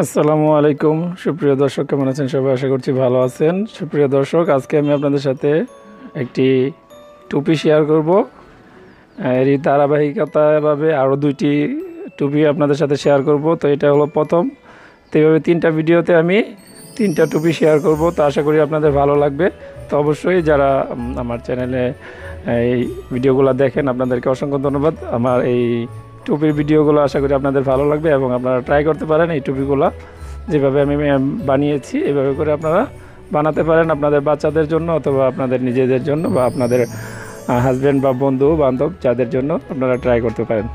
আসসালামু আলাইকুম সুপ্রিয় দর্শক, কেমন আছেন সবাই? আশা করছি ভালো আছেন। সুপ্রিয় দর্শক, আজকে আমি আপনাদের সাথে একটি টুপি শেয়ার করব। এরই ধারাবাহিকতাভাবে আরও দুইটি টুপি আপনাদের সাথে শেয়ার করব। তো এটা হলো প্রথম। তো এইভাবে তিনটা ভিডিওতে আমি তিনটা টুপি শেয়ার করব। তো আশা করি আপনাদের ভালো লাগবে। তো অবশ্যই যারা আমার চ্যানেলে এই ভিডিওগুলো দেখেন, আপনাদেরকে অসংখ্য ধন্যবাদ। আমার এই টুপির ভিডিওগুলো আশা করি আপনাদের ভালো লাগবে এবং আপনারা ট্রাই করতে পারেন এই টুপিগুলো যেভাবে আমি বানিয়েছি এভাবে করে আপনারা বানাতে পারেন আপনাদের বাচ্চাদের জন্য অথবা আপনাদের নিজেদের জন্য বা আপনাদের হাজব্যান্ড বা বন্ধু বান্ধব যাদের জন্য আপনারা ট্রাই করতে পারেন।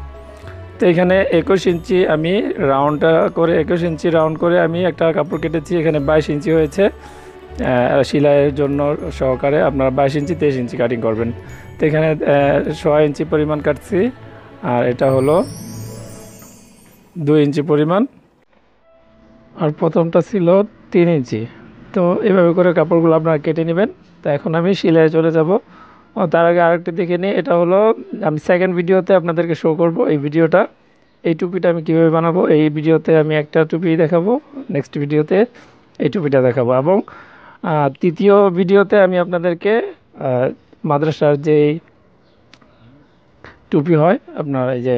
তো এখানে 21 ইঞ্চি আমি রাউন্ডটা করে 21 ইঞ্চি রাউন্ড করে আমি একটা কাপড় কেটেছি। এখানে 22 ইঞ্চি হয়েছে সেলাইয়ের জন্য সহকারে। আপনারা 22 ইঞ্চি 23 ইঞ্চি কাটিং করবেন। তো এখানে 6 ইঞ্চি পরিমাণ কাটছি, আর এটা হলো 2 ইঞ্চি পরিমাণ, আর প্রথমটা ছিল 3 ইঞ্চি। তো এভাবে করে কাপড়গুলো আপনারা কেটে নেবেন। তো এখন আমি সেলাই চলে যাব। তার আগে আরেকটা দেখে নিই। এটা হলো আমি সেকেন্ড ভিডিওতে আপনাদেরকে শো করব এই ভিডিওটা। এই টুপিটা আমি কীভাবে বানাবো এই ভিডিওতে আমি একটা টুপি দেখাবো, নেক্সট ভিডিওতে এই টুপিটা দেখাবো, এবং তৃতীয় ভিডিওতে আমি আপনাদেরকে মাদ্রাসার যেই টুপি হয় আপনার এই যে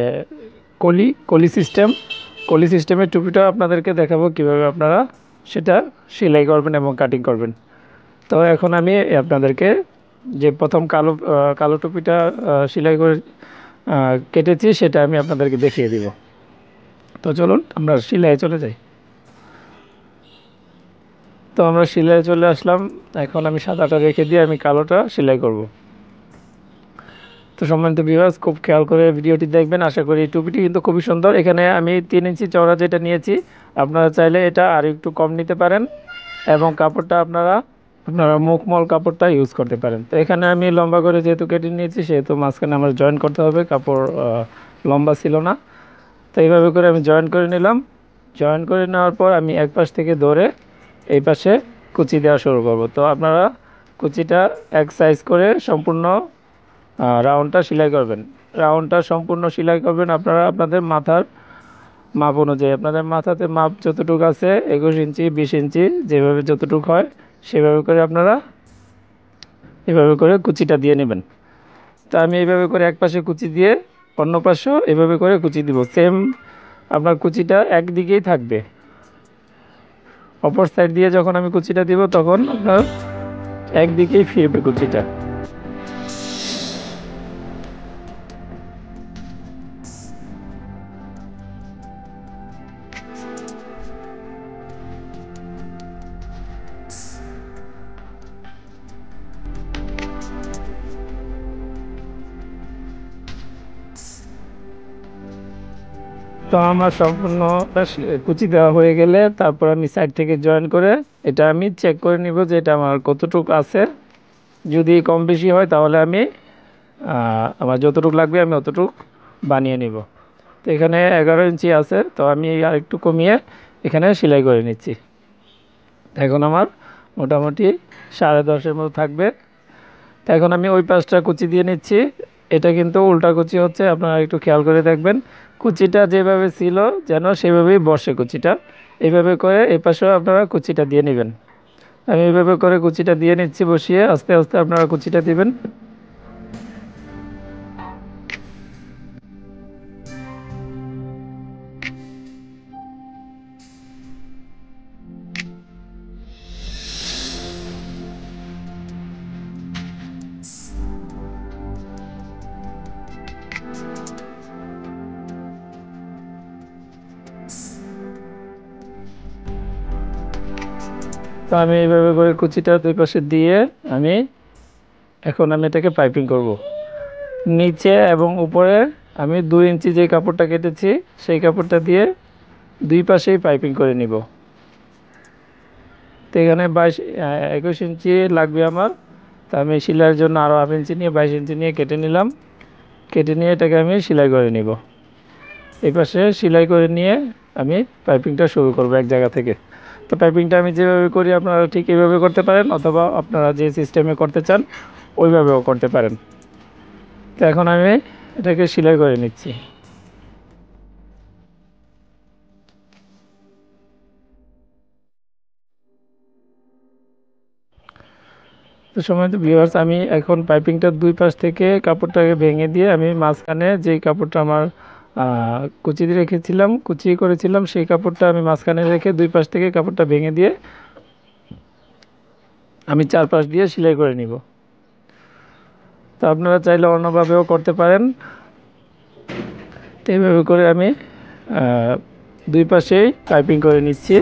কলি সিস্টেমের টুপিটা আপনাদেরকে দেখাবো কিভাবে আপনারা সেটা সেলাই করবেন এবং কাটিং করবেন। তো এখন আমি আপনাদেরকে যে প্রথম কালো টুপিটা সেলাই করে কেটেছি সেটা আমি আপনাদেরকে দেখিয়ে দিব। তো চলুন আমরা সেলাই চলে যাই। তো আমরা সেলাই চলে আসলাম। এখন আমি সাদাটা রেখে দিয়ে আমি কালোটা সেলাই করব। তো সম্মানিত ভিউয়ার্স, খুব খেয়াল করে ভিডিওটি দেখবেন। আশা করি টুপিটি কিন্তু খুবই সুন্দর। এখানে আমি 3 ইঞ্চি চওড়া যেটা নিয়েছি, আপনারা চাইলে এটা আর একটু কম নিতে পারেন এবং কাপড়টা আপনারা মুখমল কাপড়টা ইউজ করতে পারেন। তো এখানে আমি লম্বা করে যেহেতু কেটে নিয়েছি সেহেতু মাঝখানে আমার জয়েন করতে হবে, কাপড় লম্বা ছিল না। তো এইভাবে করে আমি জয়েন করে নিলাম। জয়েন করে নেওয়ার পর আমি এক পাশ থেকে ধরে এই পাশে কুচি দেওয়া শুরু করব। তো আপনারা কুচিটা এক সাইজ করে সম্পূর্ণ রাউন্ডটা সেলাই করবেন। রাউন্ডটা সম্পূর্ণ সেলাই করবেন আপনারা আপনাদের মাথার মাপ অনুযায়ী। আপনাদের মাথাতে মাপ যতটুকু আছে 21 ইঞ্চি 20 ইঞ্চি যেভাবে যতটুকু হয় সেভাবে করে আপনারা এভাবে করে কুচিটা দিয়ে নেবেন। তো আমি এইভাবে করে এক পাশে কুচি দিয়ে অন্য পাশেও এভাবে করে কুচি দিব। সেম আপনার কুচিটা একদিকেই থাকবে। অপর সাইড দিয়ে যখন আমি কুচিটা দিব তখন আপনার একদিকেই ফিরবে কুচিটা। তো আমার সম্পূর্ণ কুচি দেওয়া হয়ে গেলে তারপর আমি সাইড থেকে জয়েন করে এটা আমি চেক করে নিব যে এটা আমার কতটুকু আছে। যদি কম বেশি হয় তাহলে আমি আমার যতটুকু লাগবে আমি অতটুকু বানিয়ে নিব। তো এখানে 11 ইঞ্চি আছে, তো আমি আর একটু কমিয়ে এখানে সেলাই করে নিচ্ছি। এখন আমার মোটামুটি 10.5-এর মতো থাকবে। তো এখন আমি ওই পাশটা কুচি দিয়ে নিচ্ছি। এটা কিন্তু উল্টা কুচি হচ্ছে, আপনারা একটু খেয়াল করে দেখবেন। কুচিটা যেভাবে ছিল যেন সেভাবেই বসে কুচিটা। এইভাবে করে এই পাশেও আপনারা কুচিটা দিয়ে নেবেন। আমি এইভাবে করে কুচিটা দিয়ে নিচ্ছি বসিয়ে, আস্তে আস্তে আপনারা কুচিটা দিবেন। তো আমি এইভাবে করে কুচিটা দুই পাশে দিয়ে এখন আমি এটাকে পাইপিং করব। নিচে এবং উপরে আমি 2 ইঞ্চি যে কাপড়টা কেটেছি সেই কাপড়টা দিয়ে দুই পাশেই পাইপিং করে নিব। তো এখানে 21 ইঞ্চি লাগবে আমার। তো আমি সেলাইয়ের জন্য আরও 1/2 ইঞ্চি নিয়ে 22 ইঞ্চি নিয়ে কেটে নিলাম। কেটে নিয়ে এটাকে আমি সেলাই করে নিব। এই পাশে সেলাই করে নিয়ে আমি পাইপিংটা শুরু করব এক জায়গা থেকে। তো পাইপিংটা আমি যেভাবে করি আপনারা ঠিক এইভাবে করতে পারেন, অথবা আপনারা যে সিস্টেমে করতে চান ওইভাবেও করতে পারেন। তো এখন আমি এটাকে সেলাই করে নিচ্ছি। তো সম্মানিত ভিউয়ার্স, আমি এখন পাইপিংটা দুই পাশ থেকে কাপড়টাকে ভেঙে দিয়ে আমি মাঝখানে যেই কাপড়টা আমার কুচি রেখেছিলাম, কুচি করেছিলাম, সেই কাপড়টা আমি মাঝখানে রেখে দুই পাশ থেকে কাপড়টা ভেঙে দিয়ে আমি চারপাশ দিয়ে সেলাই করে নিব। তো আপনারা চাইলে অন্যভাবেও করতে পারেন। তো এইভাবে করে আমি দুই পাশেই পাইপিং করে নিচ্ছি।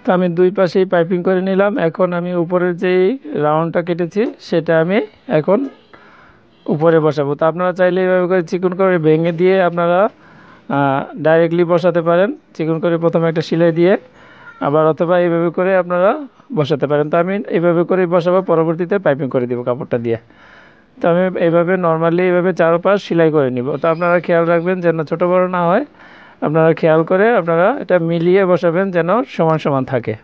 তো আমি দুই পাশেই পাইপিং করে নিলাম। এখন আমি উপরের যেই রাউন্ডটা কেটেছি সেটা আমি এখন উপরে বসাবো। তো আপনারা চাইলে এইভাবে করে চিকন করে ভেঙে দিয়ে আপনারা ডাইরেক্টলি বসাতে পারেন, চিকন করে প্রথমে একটা সেলাই দিয়ে, আবার অথবা এইভাবে করে আপনারা বসাতে পারেন। তো আমি এইভাবে করেই বসাবো, পরবর্তীতে পাইপিং করে দিব কাপড়টা দিয়ে। তো আমি এইভাবে নর্মালি এইভাবে চারপাশ সেলাই করে নিব। তো আপনারা খেয়াল রাখবেন যেন ছোটো বড়ো না হয়, আপনারা খেয়াল করে আপনারা এটা মিলিয়ে বসাবেন যেন সমান সমান থাকে,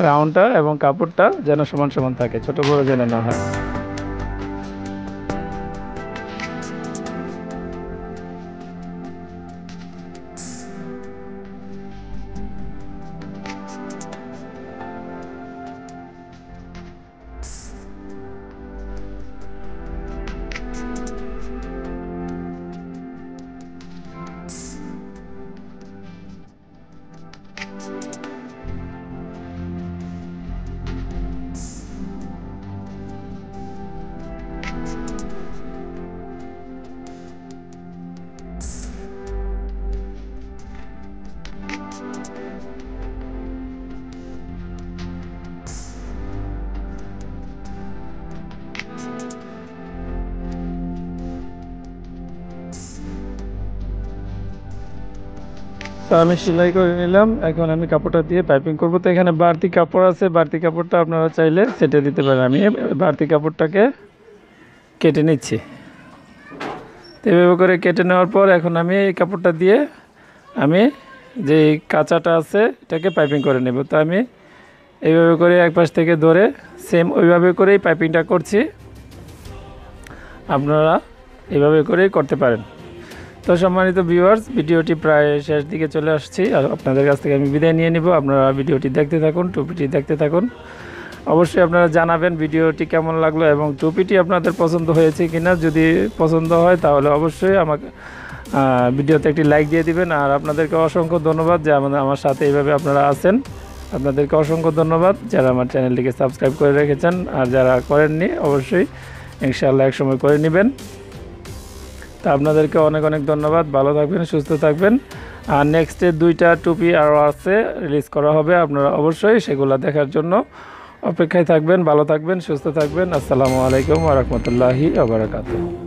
রাউন্ডটা এবং কাপড়টা যেন সমান সমান থাকে, ছোটো বড়ো যেন না হয়। তো আমি সেলাই করে নিলাম, এখন আমি কাপড়টা দিয়ে পাইপিং করব। তো এখানে বাড়তি কাপড় আছে, বাড়তি কাপড়টা আপনারা চাইলে সেটে দিতে পারেন। আমি বাড়তি কাপড়টাকে কেটে নিচ্ছি। তো এভাবে করে কেটে নেওয়ার পর এখন আমি এই কাপড়টা দিয়ে আমি যে কাঁচাটা আছে এটাকে পাইপিং করে নেব। তো আমি এইভাবে করে এক পাশ থেকে ধরে সেম ওইভাবে করেই পাইপিংটা করছি, আপনারা এইভাবে করেই করতে পারেন। তো সম্মানিত ভিউয়ার্স, ভিডিওটি প্রায় শেষ দিকে চলে আসছি, আর আপনাদের কাছ থেকে আমি বিদায় নিয়ে নিব। আপনারা ভিডিওটি দেখতে থাকুন, টুপিটি দেখতে থাকুন। অবশ্যই আপনারা জানাবেন ভিডিওটি কেমন লাগলো এবং টুপিটি আপনাদের পছন্দ হয়েছে কিনা। যদি পছন্দ হয় তাহলে অবশ্যই আমাকে ভিডিওতে একটি লাইক দিয়ে দিবেন। আর আপনাদেরকে অসংখ্য ধন্যবাদ যে আমার সাথে এইভাবে আপনারা আছেন। আপনাদেরকে অসংখ্য ধন্যবাদ যারা আমার চ্যানেলটিকে সাবস্ক্রাইব করে রেখেছেন, আর যারা করেননি অবশ্যই ইনশাআল্লাহ একসময় করে নেবেন। তা আপনাদেরকে অনেক অনেক ধন্যবাদ। ভালো থাকবেন, সুস্থ থাকবেন। আর নেক্সটে 2টা টুপি আরও আছে, রিলিজ করা হবে। আপনারা অবশ্যই সেগুলো দেখার জন্য অপেক্ষায় থাকবেন। ভালো থাকবেন, সুস্থ থাকবেন। আসসালামু আলাইকুম ওয়া রাহমাতুল্লাহি ওয়া বারাকাতুহু।